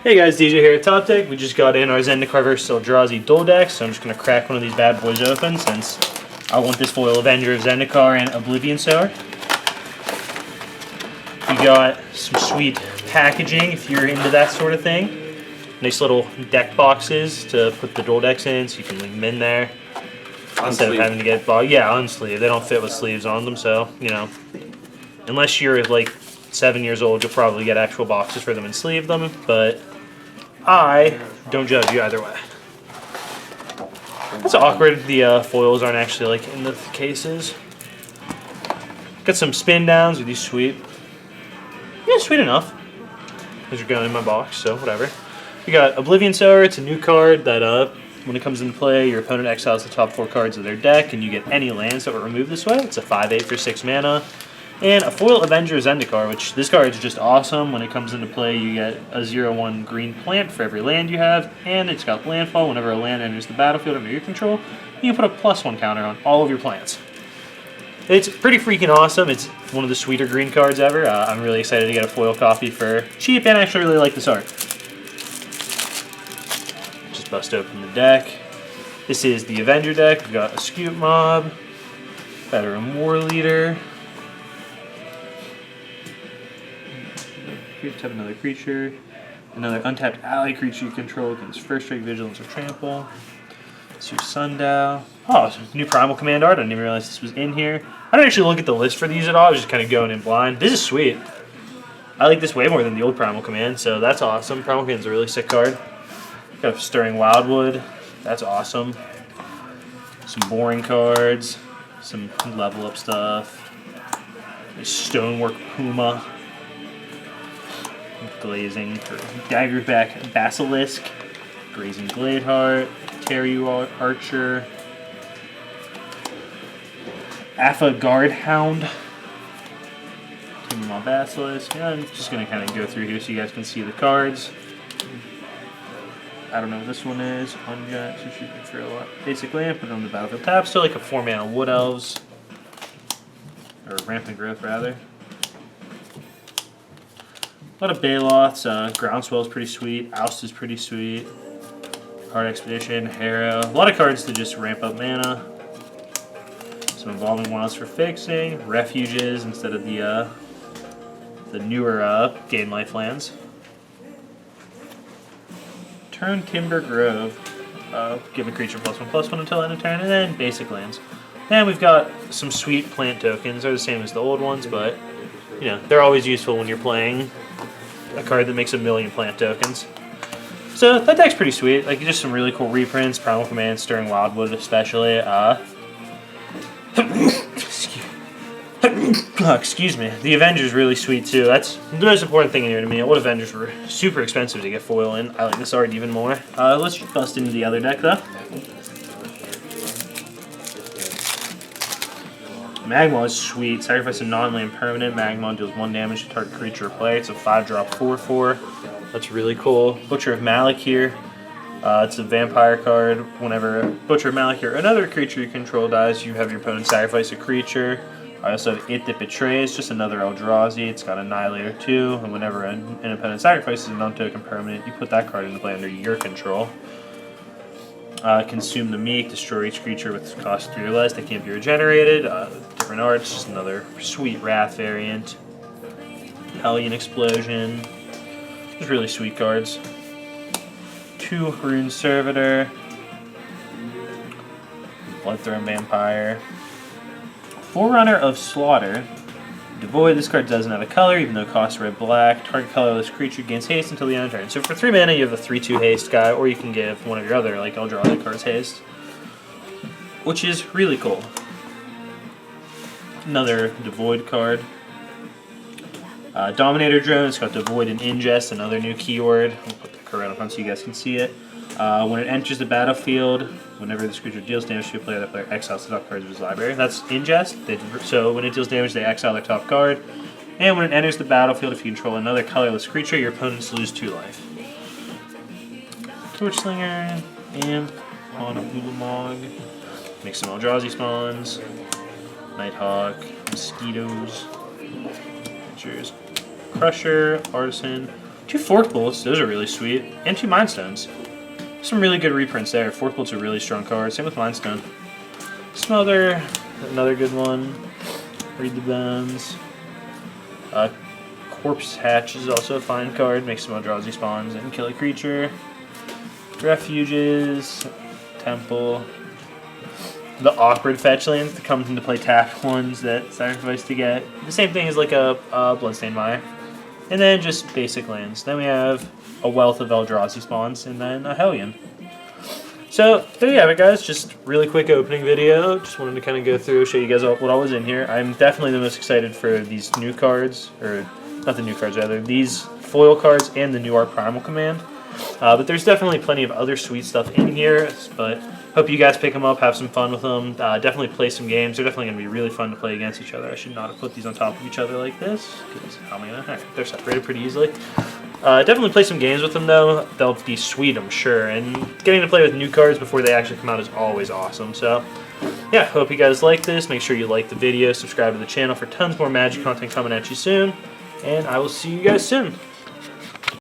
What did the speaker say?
Hey guys, DJ here at Top Deck. We just got in our Zendikar vs Eldrazi Duel deck, so I'm just going to crack one of these bad boys open since I want this foil Avenger of Zendikar and Oblivion Sower. We got some sweet packaging if you're into that sort of thing. Nice little deck boxes to put the Duel decks in so you can leave them in there. Instead of having to get bought. Yeah, unsleeved. They don't fit with sleeves on them, so, you know. Unless you're like 7 years old, you'll probably get actual boxes for them and sleeve them, but I don't judge you either way. That's awkward. The foils aren't actually like in the cases. Got some spin downs. Are these sweet? Yeah, sweet enough. Those are going in my box, so whatever. We got Oblivion Sower. It's a new card that when it comes into play, your opponent exiles the top 4 cards of their deck, and you get any lands that were removed this way. It's a 5/8 for 6 mana. And a foil Avenger Zendikar, which this card is just awesome. When it comes into play, you get a 0/1 green plant for every land you have, and it's got landfall. Whenever a land enters the battlefield under your control, you can put a +1 counter on all of your plants. It's pretty freaking awesome. It's one of the sweeter green cards ever. I'm really excited to get a foil copy for cheap, and I actually really like this art. Just bust open the deck. This is the Avenger deck. We've got a Scoop Mob, Veteran War Leader. Have another creature, another untapped ally creature you control against first strike, vigilance, or trample. It's your Sundial. Oh, new Primal Command art. I didn't even realize this was in here. I didn't actually look at the list for these at all. I was just kind of going in blind. This is sweet. I like this way more than the old Primal Command, so that's awesome. Primal Command's a really sick card. Got Stirring Wildwood. That's awesome. Some boring cards. Some level up stuff. Stonework Puma. Glazing for Daggerback Basilisk, Grazing Gladeheart, Terry Archer, Alpha Guardhound, Timbermaw Basilisk. Yeah, I'm just going to kind of go through here so you guys can see the cards. I don't know what this one is. Unjet, so you can throw a basic land, put it on the battlefield tap. Still like a 4-mana Wood Elves, or Rampant Growth rather. A lot of Baloths, Groundswell is pretty sweet, Oust is pretty sweet, Card Expedition, Harrow, a lot of cards to just ramp up mana. Some Evolving Wilds for fixing, Refuges instead of the newer Gain Life lands. Turn Timber Grove, give a creature +1/+1 until end of turn, and then basic lands. And we've got some sweet plant tokens. They're the same as the old ones, but you know they're always useful when you're playing a card that makes 1,000,000 plant tokens. So that deck's pretty sweet. Like just some really cool reprints, Primal Command, Stirring Wildwood especially. Excuse me. The Avenger's really sweet too. That's the most important thing in here to me. What Avengers were super expensive to get foil in. I like this art even more. Let's just bust into the other deck though. Magma is sweet. Sacrifice a non-land permanent. Magma deals 1 damage to target creature or player. It's a 5-drop 4/4. That's really cool. Butcher of Malakir. It's a vampire card. Whenever Butcher of Malakir or another creature you control dies, you have your opponent sacrifice a creature. I also have It That Betrays, just another Eldrazi. It's got Annihilator 2, and whenever an opponent sacrifices a non-token permanent, you put that card into play under your control. Consume the Meek, destroy each creature with cost 3 or less that can't be regenerated. Different arts, just another sweet Wrath variant. Hellion Explosion. Just really sweet cards. 2 Rune Servitor. Bloodthrone Vampire. Forerunner of Slaughter. Devoid, this card doesn't have a color, even though it costs red-black. Target colorless creature gains haste until the end of turn. So for 3 mana, you have a 3/2 haste guy, or you can give one of your other, like Eldrazi cards, haste. Which is really cool. Another Devoid card. Dominator Drone, it's got Devoid and Ingest, another new keyword. I'll put the card up on so you guys can see it. When it enters the battlefield, whenever this creature deals damage to a player, that player exiles the top cards of his library. That's Ingest. So when it deals damage, they exile their top card. And when it enters the battlefield, if you control another colorless creature, your opponents lose 2 life. Torchslinger, Imp, on a Ulamog. Make some Eldrazi spawns. Nighthawk, Mosquitoes. Crusher, Artisan. 2 Fork Bolts, those are really sweet, and 2 Mind Stones. Some really good reprints there. Fork Bolt's a really strong card, same with Mind Stone. Smother, another good one. Read the Bones. Corpse Hatch is also a fine card, makes some Eldrazi spawns and kill a creature. Refuges, Temple. The awkward fetch lands that comes into play tapped ones that sacrifice to get. The same thing as like a Bloodstained Mire. And then just basic lands. Then we have a wealth of Eldrazi spawns and then a Hellion. So there you have it, guys. Just really quick opening video. Just wanted to kind of go through, show you guys what all was in here. I'm definitely the most excited for these new cards, or not the new cards rather, these foil cards and the new Art Primal Command. But there's definitely plenty of other sweet stuff in here. But hope you guys pick them up, have some fun with them. Definitely play some games. They're definitely going to be really fun to play against each other. I should not have put these on top of each other like this, because how am I going to? They're separated pretty easily. Definitely play some games with them though. They'll be sweet, I'm sure. And getting to play with new cards before they actually come out is always awesome. So yeah, hope you guys like this. Make sure you like the video, subscribe to the channel for tons more Magic content coming at you soon. And I will see you guys soon.